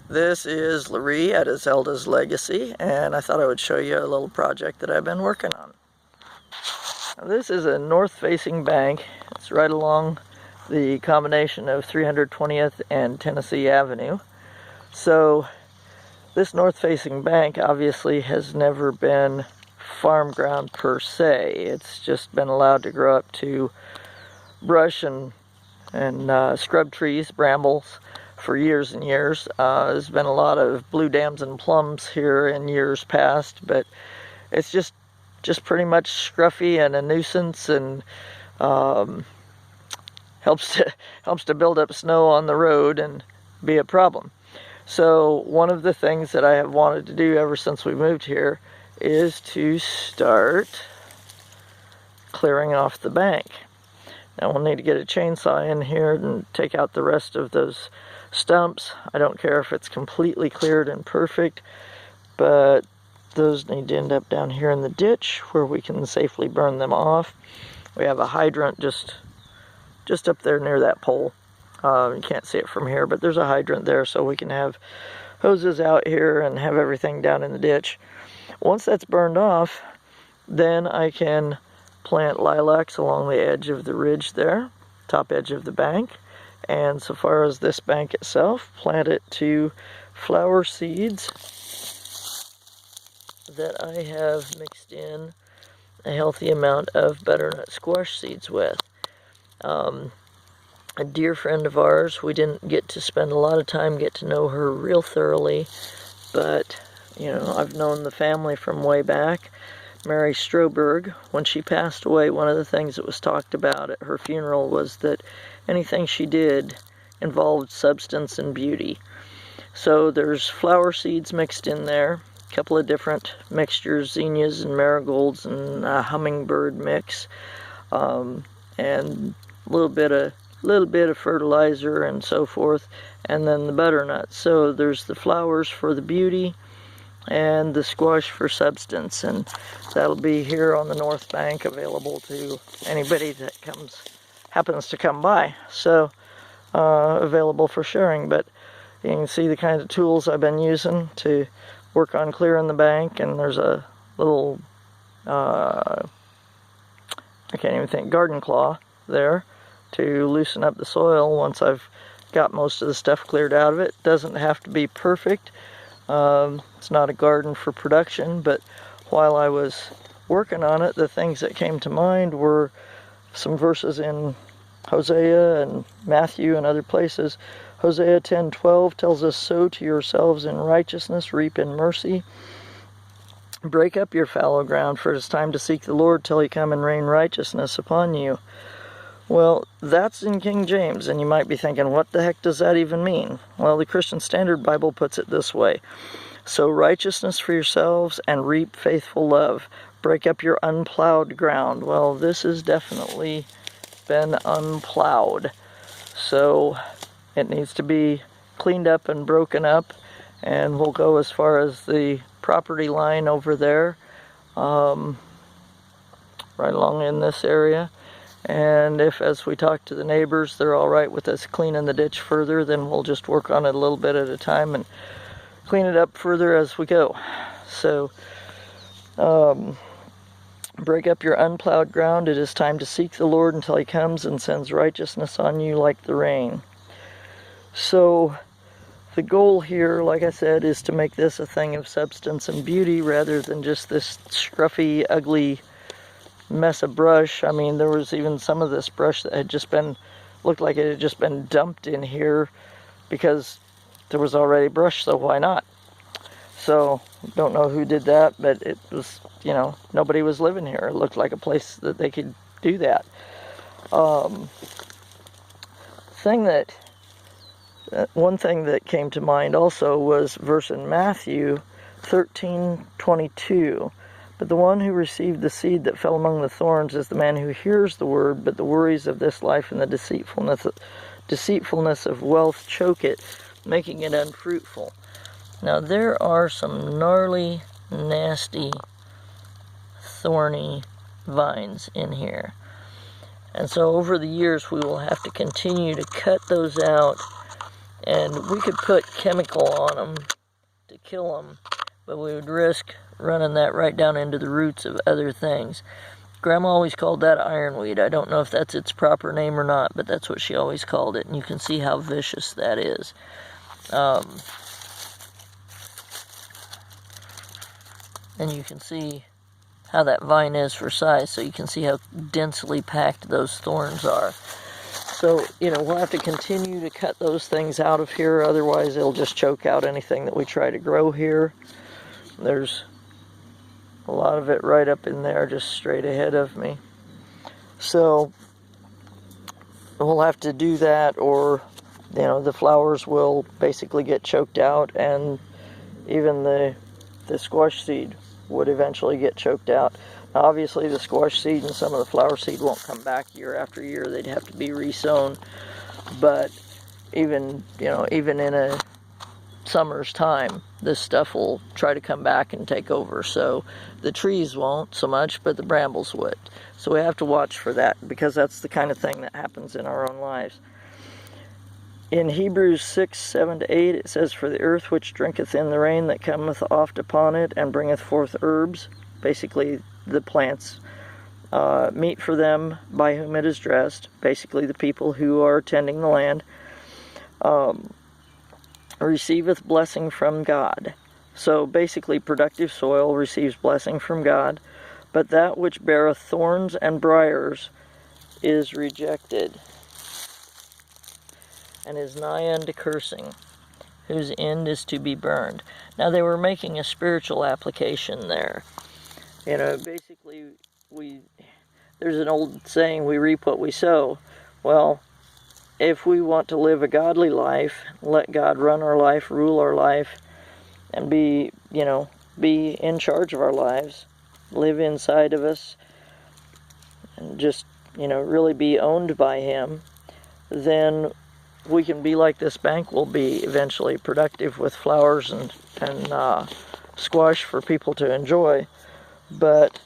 This is Charlaree at Azelda's Legacy, and I thought I would show you a little project that I've been working on. Now, this is a north-facing bank. It's right along the combination of 320th and Tennessee Avenue. So this north-facing bank obviously has never been farm ground per se. It's just been allowed to grow up to brush and scrub trees, brambles, for years and years. There's been a lot of blue dams and plums here in years past, but it's just pretty much scruffy and a nuisance, and helps to build up snow on the road and be a problem. So one of the things that I have wanted to do ever since we moved here is to start clearing off the bank. Now we'll need to get a chainsaw in here and take out the rest of those stumps. I don't care if it's completely cleared and perfect, but those need to end up down here in the ditch where we can safely burn them off. We have a hydrant just up there near that pole. You can't see it from here, but there's a hydrant there, so we can have hoses out here and have everything down in the ditch. Once that's burned off, then I can plant lilacs along the edge of the ridge there, top edge of the bank. And so far as this bank itself, plant it to flower seeds that I have mixed in a healthy amount of butternut squash seeds with. A dear friend of ours, we didn't get to spend a lot of time, get to know her real thoroughly, but you know, I've known the family from way back. Mary Stroberg, when she passed away, one of the things that was talked about at her funeral was that anything she did involved substance and beauty. So there's flower seeds mixed in there, a couple of different mixtures, zinnias and marigolds, and a hummingbird mix, and a little bit of fertilizer and so forth, and then the butternut. So there's the flowers for the beauty and the squash for substance, and that'll be here on the north bank, available to anybody that happens to come by. So available for sharing. But you can see the kinds of tools I've been using to work on clearing the bank, and there's a little I can't even think, garden claw there to loosen up the soil once I've got most of the stuff cleared out of it. Doesn't have to be perfect. It's not a garden for production, but while I was working on it, the things that came to mind were some verses in Hosea and Matthew and other places. Hosea 10:12 tells us, "Sow to yourselves in righteousness, reap in mercy. Break up your fallow ground, for it is time to seek the Lord till he come and rain righteousness upon you." Well, that's in King James, and you might be thinking, what the heck does that even mean? Well, the Christian Standard Bible puts it this way: "Sow righteousness for yourselves and reap faithful love. Break up your unplowed ground." Well, this has definitely been unplowed, so it needs to be cleaned up and broken up, and we'll go as far as the property line over there, right along in this area. And if, as we talk to the neighbors, they're all right with us cleaning the ditch further, then we'll just work on it a little bit at a time and clean it up further as we go. So, break up your unplowed ground. It is time to seek the Lord until he comes and sends righteousness on you like the rain. So, the goal here, like I said, is to make this a thing of substance and beauty rather than just this scruffy, ugly mess of brush. I mean, there was even some of this brush that had just been, looked like it had just been dumped in here because there was already brush, so why not? So, don't know who did that, but it was, you know, nobody was living here. It looked like a place that they could do that. One thing that came to mind also was verse in Matthew 13:22. "But the one who received the seed that fell among the thorns is the man who hears the word, but the worries of this life and the deceitfulness of wealth choke it, making it unfruitful." Now there are some gnarly, nasty, thorny vines in here. And so over the years we will have to continue to cut those out And we could put chemical on them to kill them, but we would risk running that right down into the roots of other things. Grandma always called that ironweed. I don't know if that's its proper name or not, but that's what she always called it, and you can see how vicious that is. And you can see how that vine is for size, so you can see how densely packed those thorns are. So, we'll have to continue to cut those things out of here, otherwise it'll just choke out anything that we try to grow here. There's a lot of it right up in there, just straight ahead of me. So, we'll have to do that, or, the flowers will basically get choked out, and even the squash seed would eventually get choked out. Now, obviously the squash seed and some of the flower seed won't come back year after year. They'd have to be resown. But even in a summer's time, this stuff will try to come back and take over. So the trees won't so much, but the brambles would. So we have to watch for that, because that's the kind of thing that happens in our own lives. In Hebrews 6:7-8, it says, "For the earth which drinketh in the rain that cometh oft upon it, and bringeth forth herbs," basically the plants, "meat for them by whom it is dressed," basically the people who are tending the land, "receiveth blessing from God." So basically productive soil receives blessing from God, but that which beareth thorns and briars is rejected, and is nigh unto cursing, whose end is to be burned. Now they were making a spiritual application there. Basically, there's an old saying, we reap what we sow. Well, if we want to live a godly life, let God run our life, rule our life, and be in charge of our lives, live inside of us, and just, really be owned by Him, then we can be like this bank will be eventually, productive with flowers and squash for people to enjoy. But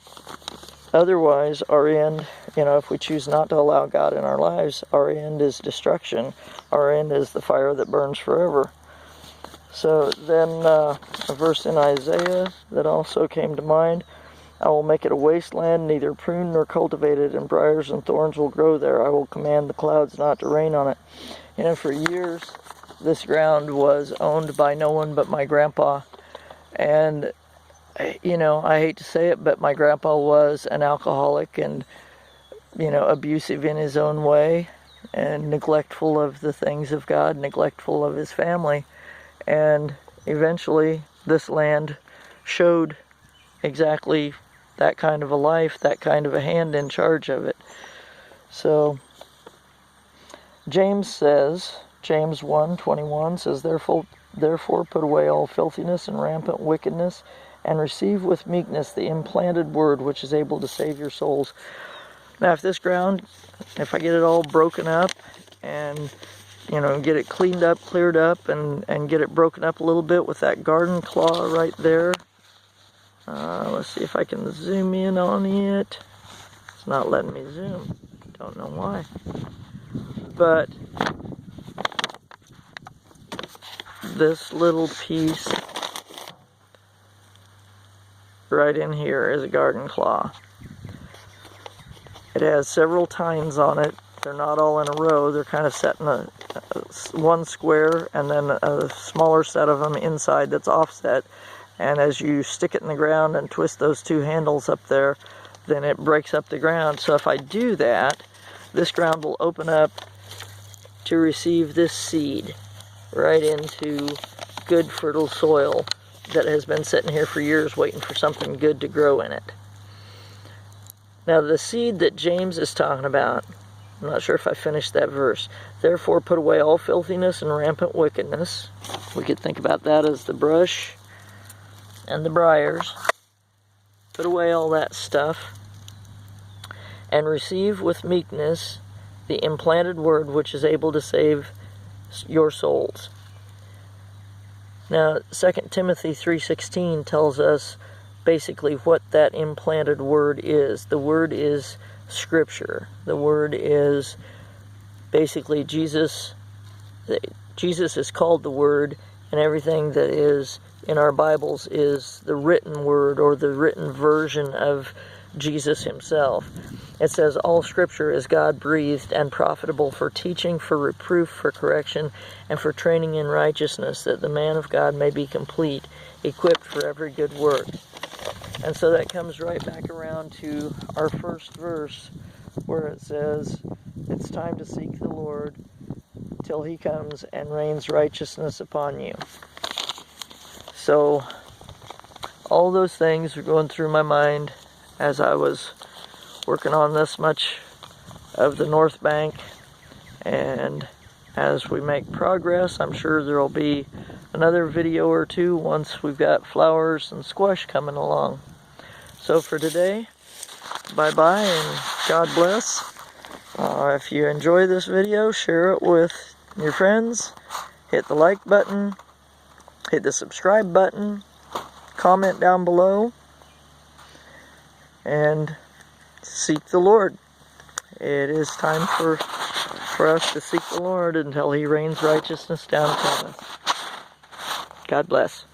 otherwise, our end, if we choose not to allow God in our lives, our end is destruction. Our end is the fire that burns forever. So then a verse in Isaiah that also came to mind, "I will make it a wasteland, neither pruned nor cultivated, and briars and thorns will grow there. I will command the clouds not to rain on it." For years, this ground was owned by no one but my grandpa. And, I hate to say it, but my grandpa was an alcoholic and, abusive in his own way, and neglectful of the things of God, neglectful of his family. And eventually, this land showed exactly that kind of a life, that kind of a hand in charge of it. So James 1:21 says, Therefore put away all filthiness and rampant wickedness, and receive with meekness the implanted word which is able to save your souls. Now, if this ground, if I get it all broken up and, get it cleaned up, cleared up, and get it broken up a little bit with that garden claw right there. Let's see if I can zoom in on it. It's not letting me zoom. Don't know why. But this little piece right in here is a garden claw. It has several tines on it. They're not all in a row. They're kind of set in one square, and then a smaller set of them inside that's offset. And as you stick it in the ground and twist those two handles up there, then it breaks up the ground. So if I do that, this ground will open up to receive this seed right into good fertile soil that has been sitting here for years waiting for something good to grow in it. Now the seed that James is talking about, I'm not sure if I finished that verse. Therefore put away all filthiness and rampant wickedness. We could think about that as the brush and the briars. Put away all that stuff, and receive with meekness the implanted word which is able to save your souls. Now 2 Timothy 3:16 tells us basically what that implanted word is. The word is Scripture. The word is basically Jesus. Jesus is called the Word, and everything that is in our Bibles is the written word, or the written version of Jesus himself. It says, all Scripture is God-breathed and profitable for teaching, for reproof, for correction, and for training in righteousness, that the man of God may be complete, equipped for every good work. And so that comes right back around to our first verse, where it says, it's time to seek the Lord till he comes and rains righteousness upon you. So all those things were going through my mind as I was working on this much of the North Bank, and as we make progress, I'm sure there will be another video or two once we've got flowers and squash coming along. So for today, bye-bye and God bless. If you enjoy this video, share it with your friends, hit the like button, hit the subscribe button, comment down below, and seek the Lord. It is time for us to seek the Lord until he rains righteousness down upon us. God bless.